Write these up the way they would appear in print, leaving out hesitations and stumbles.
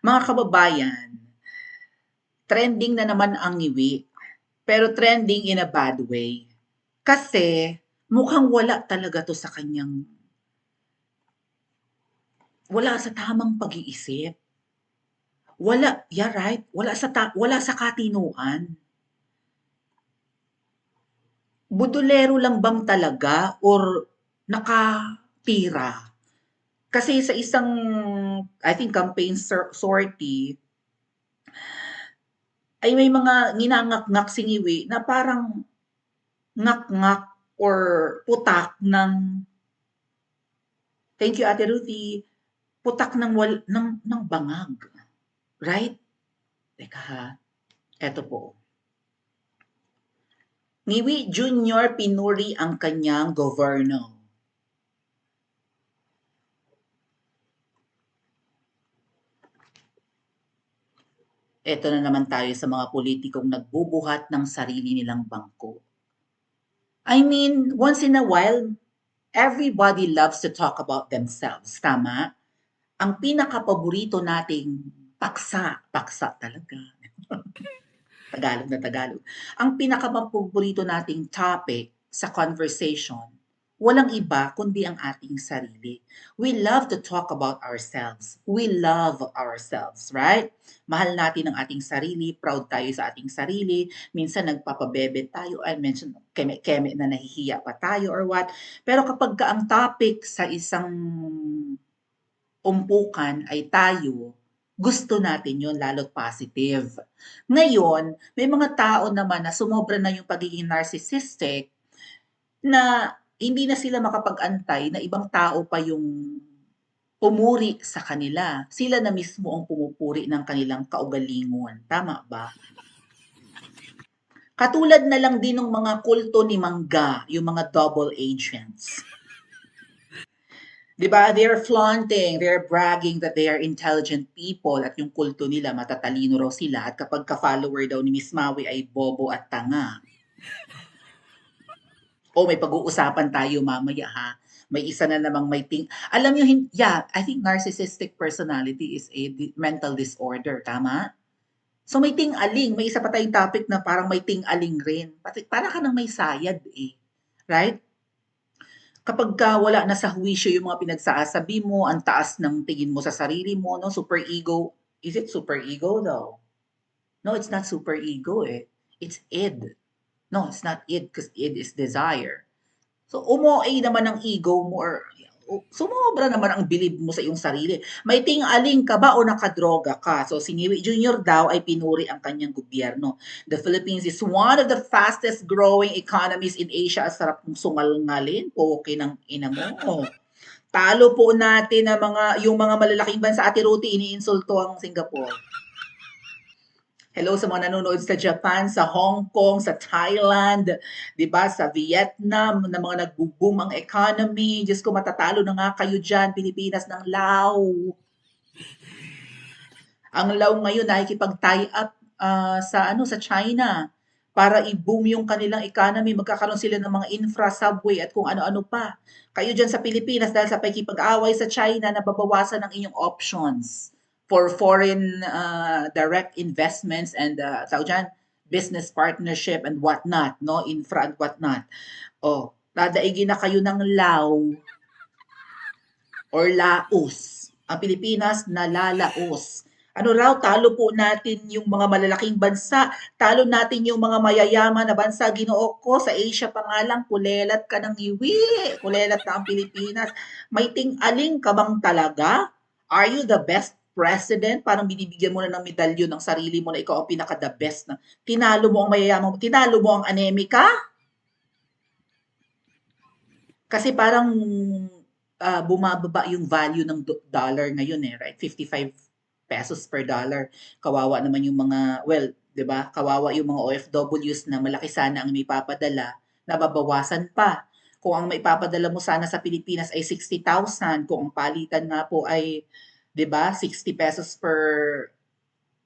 Mga kababayan, trending na naman ang ngiwi, pero trending in a bad way. Kasi mukhang wala talaga 'to sa kanyang wala sa tamang pag-iisip. Wala, yeah, right? Wala sa katinuan. Budolero lang bang talaga or nakatira? Kasi sa isang, I think, campaign sortie, ay may mga nginangak-ngak si Ngiwi na parang ngak-ngak or putak ng, thank you Ate Ruthie, putak ng bangag. Right? Teka ha, eto po. Ngiwi Junior pinuri ang kanyang gobyerno. Eto na naman tayo sa mga politikong nagbubuhat ng sarili nilang bangko. I mean, once in a while, everybody loves to talk about themselves, tama? Ang pinakapaborito nating paksa talaga. Tagalog na Tagalog. Ang pinakapaborito nating topic sa conversation, walang iba kundi ang ating sarili. We love to talk about ourselves. We love ourselves, right? Mahal natin ang ating sarili, proud tayo sa ating sarili. Minsan nagpapabebe tayo, I mentioned, keme-keme na nahihiya pa tayo or what. Pero kapag ka ang topic sa isang umpukan ay tayo, gusto natin yon lalo't positive. Ngayon, may mga tao naman na sumobra na yung pagiging narcissistic na hindi na sila makapag-antay na ibang tao pa yung pumuri sa kanila. Sila na mismo ang pumupuri ng kanilang kaugalingon. Tama ba? Katulad na lang din ng mga kulto ni Mangga, yung mga double agents. 'Di ba, they're flaunting, they're bragging that they are intelligent people at yung kulto nila matatalino raw sila at kapag ka-follower daw ni Miss Maui ay bobo at tanga. O may pag-uusapan tayo mamaya ha. May isa na namang alam niyo, yeah, I think narcissistic personality is a mental disorder, tama? So may ting-aling, may isa pa tayong topic na parang may ting-aling rin. Para ka nang may sayad eh. Right? Kapag ka wala na sa huwisyo yung mga pinagsasabi mo, ang taas ng tingin mo sa sarili mo, no? Super ego. Is it super ego though? No, it's not super ego eh. It's id. No, it's not id because id is desire. So, umo-A naman ang ego mo or sumobra naman ang bilib mo sa iyong sarili. May ting-aling ka ba o nakadroga ka? So, si Ngiwi Jr. daw ay pinuri ang kanyang gobyerno. The Philippines is one of the fastest growing economies in Asia. Sarap mong sungal-ngalin. Poke ng ina mo. Talo po natin na yung mga malalaking bansa. Ate Ruti, iniinsulto ang Singapore. Hello sa mga nanonood sa Japan, sa Hong Kong, sa Thailand, 'di ba, sa Vietnam, na mga nagbo-boom ang economy. Diyos ko, matatalo na nga kayo diyan, Pilipinas ng Lao. Ang Lao ngayon nakikipag-tie up sa China para i-boom yung kanilang economy. Magkakaroon sila ng mga infra, subway at kung ano-ano pa. Kayo diyan sa Pilipinas dahil sa pakikipag-away sa China, nababawasan ang inyong options for foreign direct investments and tawag dyan, business partnership and whatnot, no? Infra and whatnot. Oh, dadaigin na kayo ng Lao or Laos. Ang Pilipinas nalalaos. Ano raw, talo po natin yung mga malalaking bansa, talo natin yung mga mayayaman na bansa, Ginoo ko, sa Asia pa nga lang, kulelat ka ng iwi, kulelat na ang Pilipinas. May ting-aling ka bang talaga? Are you the best president? Parang binibigyan mo na ng medalyon ng sarili mo na ikaw ang pinaka-the best na. Tinalo mo ang mayayaman, tinalo mo ang anemika? Kasi parang bumababa yung value ng dollar ngayon eh, right? 55 pesos per dollar. Kawawa naman yung mga, well, 'di ba? Kawawa yung mga OFWs na malaki sana ang maipapadala, nababawasan pa. Kung ang maipapadala mo sana sa Pilipinas ay 60,000, kung ang palitan nga po ay, 'di ba, 60 pesos per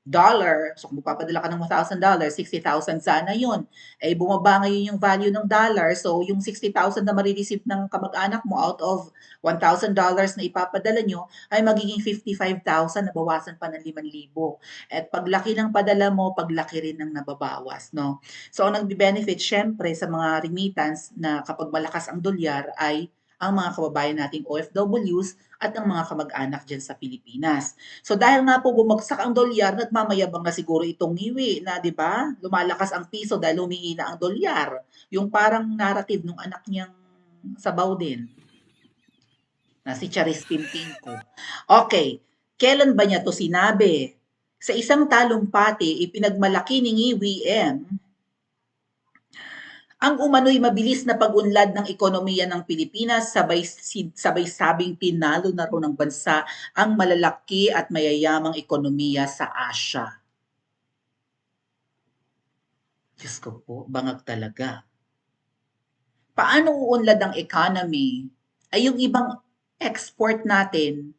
dollar. So, kung magpapadala ka ng $1,000, 60,000 sana yun. Eh, bumaba ngayon yung value ng dollar. So, yung 60,000 na marireceive ng kamag-anak mo out of $1,000 na ipapadala nyo, ay magiging 55,000 na bawasan pa ng 5,000. At paglaki ng padala mo, paglaki rin ng nababawas, no? So, ang nagbe-benefit, syempre, sa mga remittance na kapag malakas ang dolyar ay ang mga kababayan nating OFWs at ang mga kamag-anak dyan sa Pilipinas. So dahil nga po bumagsak ang dolyar, nagmamayabang na siguro itong Niwi na 'di ba, lumalakas ang piso dahil humihina ang dolyar. Yung parang narrative nung anak niyang sabaw din, na si Charis Pimpinko. Okay, kailan ba niya 'to sinabi? Sa isang talumpati, ipinagmalaki ni Ngiwi M ang umano'y mabilis na pag-unlad ng ekonomiya ng Pilipinas, sabay sabing tinalo na raw ng bansa ang malalaki at mayayamang ekonomiya sa Asya. Diyos ko po, bangag talaga. Paano uunlad ang economy? Ay yung ibang export natin,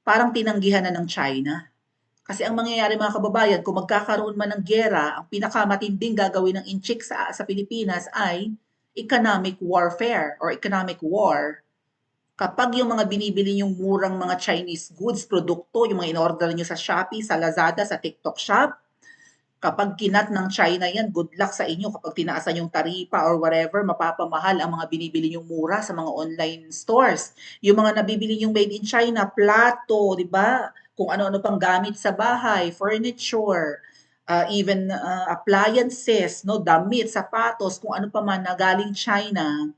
parang tinanggihan na ng China. Kasi ang mangyayari mga kababayan, kung magkakaroon man ng giyera, ang pinakamatinding gagawin ng inchik sa Pilipinas ay economic warfare or economic war. Kapag yung mga binibili yung murang mga Chinese goods, produkto, yung mga in-order nyo sa Shopee, sa Lazada, sa TikTok Shop, kapag kinat ng China yan, good luck sa inyo. Kapag tinaasan yung taripa or whatever, mapapamahal ang mga binibili yung mura sa mga online stores. Yung mga nabibili yung made in China, plato, di ba? Kung ano-ano pang gamit sa bahay, furniture, even appliances, no, damit, sapatos, kung ano pa man na galing China,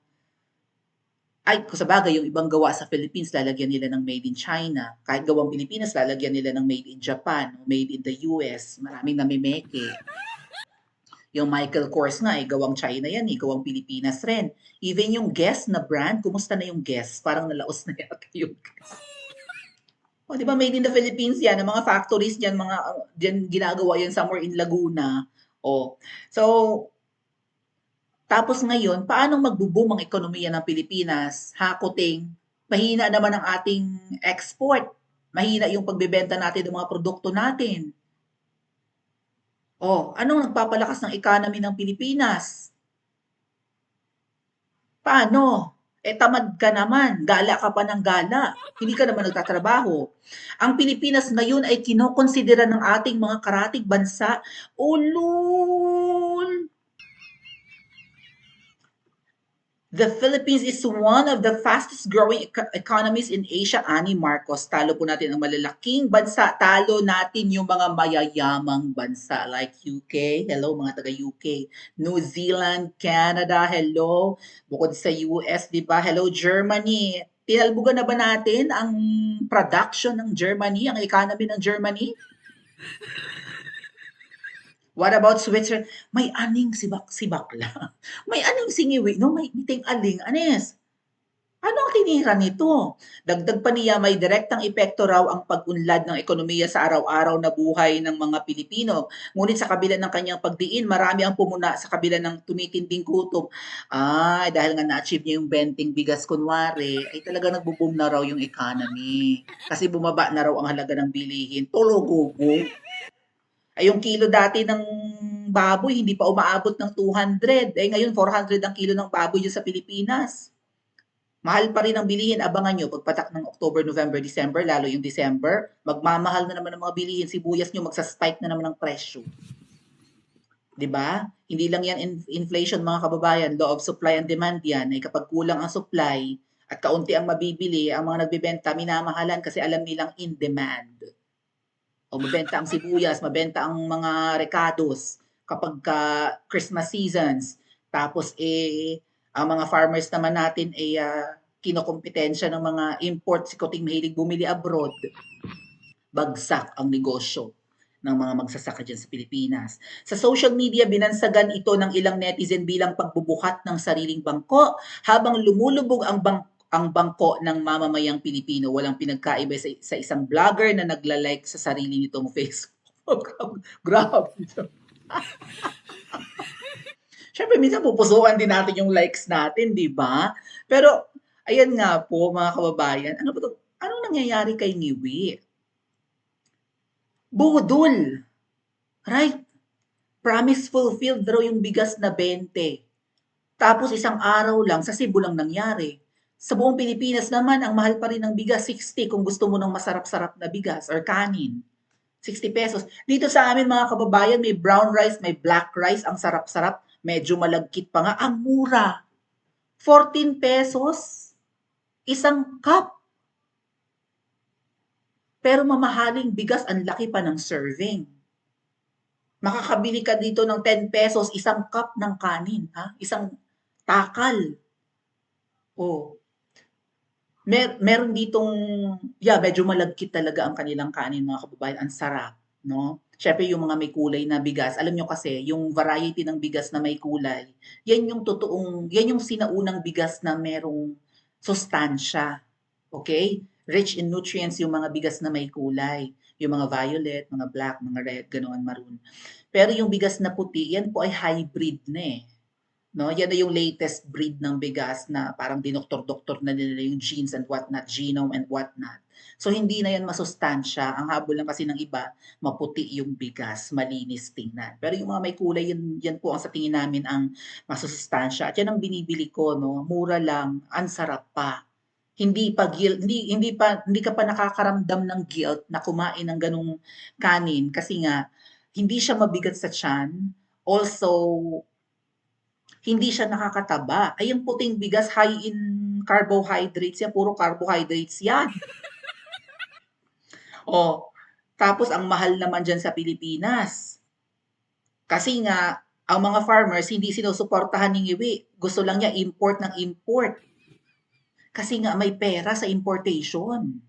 ay, kung sabagay, yung ibang gawa sa Philippines, lalagyan nila ng made in China. Kahit gawang Pilipinas, lalagyan nila ng made in Japan, made in the US. Maraming namimeke. Yung Michael Kors nga, eh, gawang China yan, eh, gawang Pilipinas rin. Even yung Guess na brand, kumusta na yung Guess? Parang nalaos na yata yung Guess. O, di ba, made in the Philippines yan, ang mga factories dyan, dyan ginagawa yan somewhere in Laguna. O, so, tapos ngayon, paano magbo-boom ang ekonomiya ng Pilipinas? Hakuting, mahina naman ang ating export. Mahina yung pagbebenta natin ng mga produkto natin. Oh, anong nagpapalakas ng economy ng Pilipinas? Paano? Eh tamad ka naman, gala ka pa ng gala, hindi ka naman nagtatrabaho. Ang Pilipinas ngayon ay kinokonsidera ng ating mga karatig bansa, ulul, the Philippines is one of the fastest growing economies in Asia, ani Marcos. Talo po natin ang malalaking bansa. Talo natin yung mga mayayamang bansa like UK. Hello mga taga UK. New Zealand, Canada. Hello. Bukod sa US, di ba? Hello Germany. Tinalbugan na ba natin ang production ng Germany, ang economy ng Germany? What about Switzerland? May aning si bakla. May aning singiwi, no? May miting aling, anes. Ano ang tinira nito? Dagdag pa niya, may direktang epekto raw ang pag-unlad ng ekonomiya sa araw-araw na buhay ng mga Pilipino. Ngunit sa kabila ng kanyang pagdiin, marami ang pumuna sa kabila ng tumitinding gutom. Ay, dahil nga na-achieve niya yung benting bigas kunwari, ay talaga nagbo-boom na raw yung economy. Kasi bumaba na raw ang halaga ng bilihin. Tologogo. Ay yung kilo dati ng baboy hindi pa umaabot ng 200. Eh ngayon 400 ang kilo ng baboy dyan sa Pilipinas. Mahal pa rin ang bilihin. Abangan nyo, pagpatak ng October, November, December, lalo yung December, magmamahal na naman ang mga bilihin. Sibuyas nyo, magsa-spike na naman ang presyo. 'Di ba? Hindi lang yan inflation mga kababayan, law of supply and demand yan. Ay kapag kulang ang supply at kaunti ang mabibili, ang mga nagbebenta minamahalan kasi alam nilang in demand. O mabenta ang sibuyas, mabenta ang mga recados kapag Christmas seasons. Tapos ang mga farmers naman natin ay kinokompetensya ng mga import, si Kuting mahilig bumili abroad. Bagsak ang negosyo ng mga magsasaka dyan sa Pilipinas. Sa social media, binansagan ito ng ilang netizen bilang pagbubuhat ng sariling bangko habang lumulubog ang bangko ng mamamayang Pilipino. Walang pinagkaiba sa isang vlogger na nagla-like sa sarili nitong Facebook. Grabe. Siyempre, minsan pupusuan din natin yung likes natin, di ba? Pero, ayan nga po, mga kababayan, ano ba to? Anong nangyayari kay Ngiwi? Budol. Right? Promise fulfilled raw yung bigas na 20. Tapos isang araw lang, sa Cebu lang nangyari. Sa buong Pilipinas naman, ang mahal pa rin ng bigas, 60 kung gusto mo ng masarap-sarap na bigas or kanin. 60 pesos. Dito sa amin mga kababayan, may brown rice, may black rice, ang sarap-sarap. Medyo malagkit pa nga. Ang mura. 14 pesos. Isang cup. Pero mamahaling bigas, ang laki pa ng serving. Makakabili ka dito ng 10 pesos, isang cup ng kanin. Ha? Isang takal. Oh, meron ditong, yeah, medyo malagkit talaga ang kanilang kanin mga kababayan. Ang sarap, no? Siyempre yung mga may kulay na bigas, alam nyo kasi, yung variety ng bigas na may kulay, yan yung sinaunang bigas na merong sustansya. Okay? Rich in nutrients yung mga bigas na may kulay. Yung mga violet, mga black, mga red, ganoon, maroon. Pero yung bigas na puti, yan po ay hybrid na eh. No, yan na yung latest breed ng bigas na parang dinoktor-doktor na nila yung genes and whatnot, genome and whatnot. So, hindi na yan masustansya. Ang habol lang kasi ng iba, maputi yung bigas, malinis tingnan. Pero yung mga may kulay, yan po ang sa tingin namin ang masustansya. At yan ang binibili ko, no? Mura lang, ang sarap pa. Hindi pa guilt, hindi ka pa nakakaramdam ng guilt na kumain ng ganung kanin kasi nga hindi siya mabigat sa tiyan. Also, hindi siya nakakataba. Ay, yung puting bigas, high in carbohydrates yan. Puro carbohydrates yan. Oh, tapos ang mahal naman dyan sa Pilipinas. Kasi nga, ang mga farmers, hindi sinusuportahan ng iwi. Gusto lang niya import ng import. Kasi nga may pera sa importation.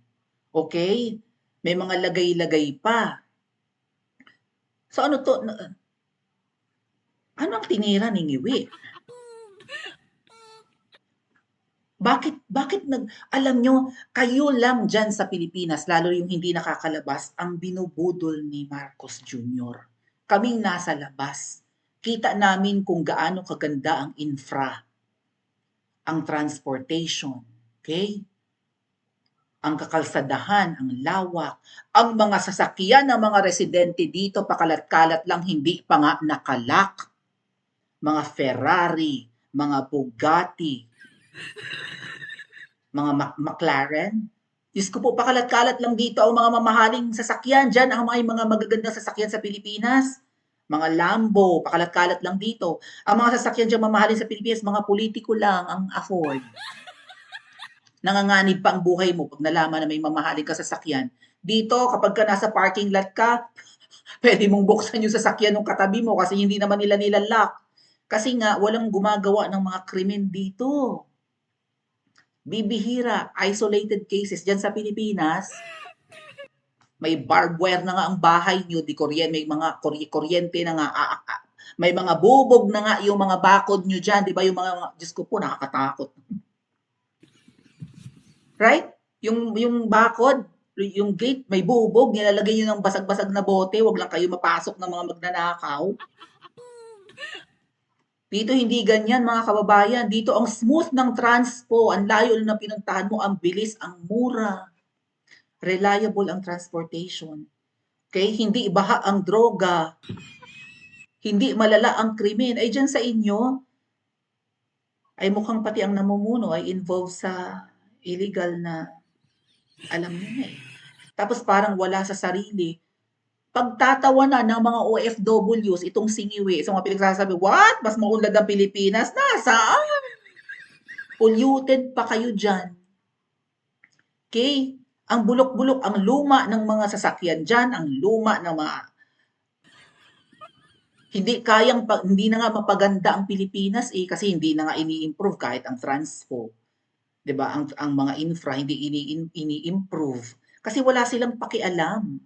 Okay? May mga lagay-lagay pa. So ano to? Ano ang tinira ng iwi? Bakit alam nyo, kayo lang dyan sa Pilipinas, lalo yung hindi nakakalabas, ang binubudol ni Marcos Jr. Kaming nasa labas. Kita namin kung gaano kaganda ang infra, ang transportation, okay? Ang kakalsadahan, ang lawak, ang mga sasakyan ng mga residente dito, pakalat-kalat lang, hindi pa nga nakalak. Mga Ferrari, mga Bugatti, mga McLaren. Diyos ko po, pakalat-kalat lang dito ang mga mamahaling sasakyan. Diyan ang mga magagandang sasakyan sa Pilipinas. Mga Lambo, pakalat-kalat lang dito. Ang mga sasakyan dyan mamahalin sa Pilipinas, mga politiko lang ang afford. Nanganganib pa ang buhay mo pag nalaman na may mamahaling ka sasakyan. Dito, kapag ka nasa parking lot ka, pwede mong buksan yung sasakyan ng katabi mo kasi hindi naman nila nilalak. Kasi nga, walang gumagawa ng mga krimen dito. Bibihira, isolated cases dyan sa Pilipinas. May barbed wire na nga ang bahay nyo, di kuryente, may mga kuryente na nga, may mga bubog na nga yung mga bakod nyo dyan, di ba? Yung mga, Diyos ko po, nakakatakot. Right? Yung bakod, yung gate, may bubog, nilalagay nyo ng basag-basag na bote, wag lang kayo mapasok ng mga magnanakaw. Dito hindi ganyan mga kababayan. Dito ang smooth ng transpo, ang layo na pinuntahan mo, ang bilis, ang mura. Reliable ang transportation. Okay? Hindi baha ang droga. Hindi malala ang krimen. Ay dyan sa inyo, ay mukhang pati ang namumuno ay involved sa illegal na, alam niyo na eh. Tapos parang wala sa sarili. Pagtatawanan ng mga OFWs, itong singiwi, so mga pinagsasabi, what? Mas maunlad ang Pilipinas? Nasaan? Polluted pa kayo dyan. Okay? Ang bulok-bulok, ang luma ng mga sasakyan dyan, ang luma ng mga hindi na nga mapaganda ang Pilipinas eh kasi hindi na nga ini-improve kahit ang transpo. 'Di ba? Ang mga infra hindi ini-improve kasi wala silang pakialam.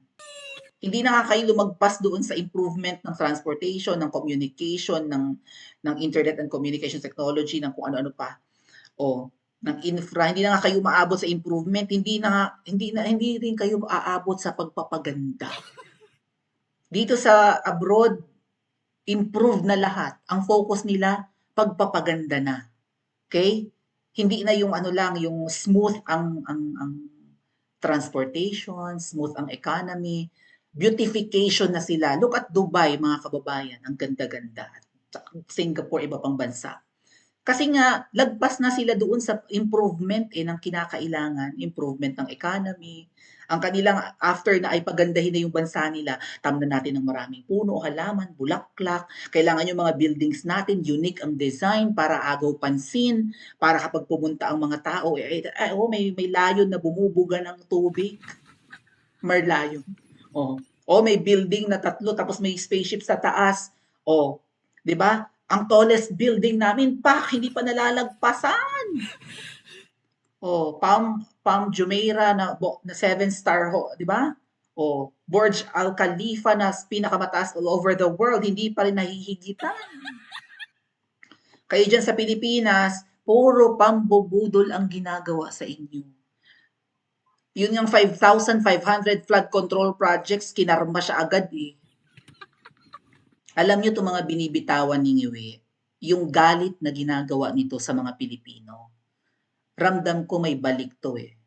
Hindi na nga kayo lumagpas doon sa improvement ng transportation, ng communication, ng internet and communication technology, ng kung ano-ano pa. O ng infra, hindi na nga kayo maabot sa improvement, hindi rin kayo aabot sa pagpapaganda. Dito sa abroad, improved na lahat. Ang focus nila, pagpapaganda na. Okay? Hindi na yung ano lang, yung smooth ang transportation, smooth ang economy. beautification na sila. Look at Dubai, mga kababayan, ang ganda-ganda. Singapore, iba pang bansa. Kasi nga, lagpas na sila doon sa improvement ng kinakailangan, improvement ng economy. Ang kanilang after na ay pagandahin na yung bansa nila, tamnan natin ng maraming puno, halaman, bulaklak. Kailangan yung mga buildings natin, unique ang design para agaw pansin, para kapag pumunta ang mga tao, may layon na bumubuga ng tubig. Marlayo. Oh. Oh, may building na tatlo tapos may spaceship sa taas. Oh, 'di ba? Ang tallest building namin pa hindi pa nalalagpasan. Oh, Palm Jumeirah na 7-star 'di ba? Oh, Burj Al Khalifa na pinakamataas all over the world, hindi pa rin nahihigitan. Kayo diyan sa Pilipinas, puro pambubudol ang ginagawa sa inyo. Yun yung 5,500 flood control projects, kinarma siya agad eh. Alam niyo itong mga binibitawan ni Ngiwe, yung galit na ginagawa nito sa mga Pilipino. Ramdam ko may balik to eh.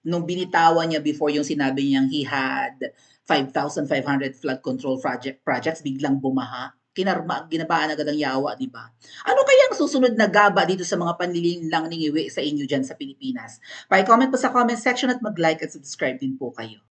Nung binitawan niya before yung sinabi niyang he had 5,500 flood control projects, biglang bumaha. Ginabaan agad ang yawa, di ba? Ano kaya ang susunod na gaba dito sa mga panlilinlang ni Ngiwe sa inyo dyan sa Pilipinas? Pa-comment po sa comment section at mag-like at subscribe din po kayo.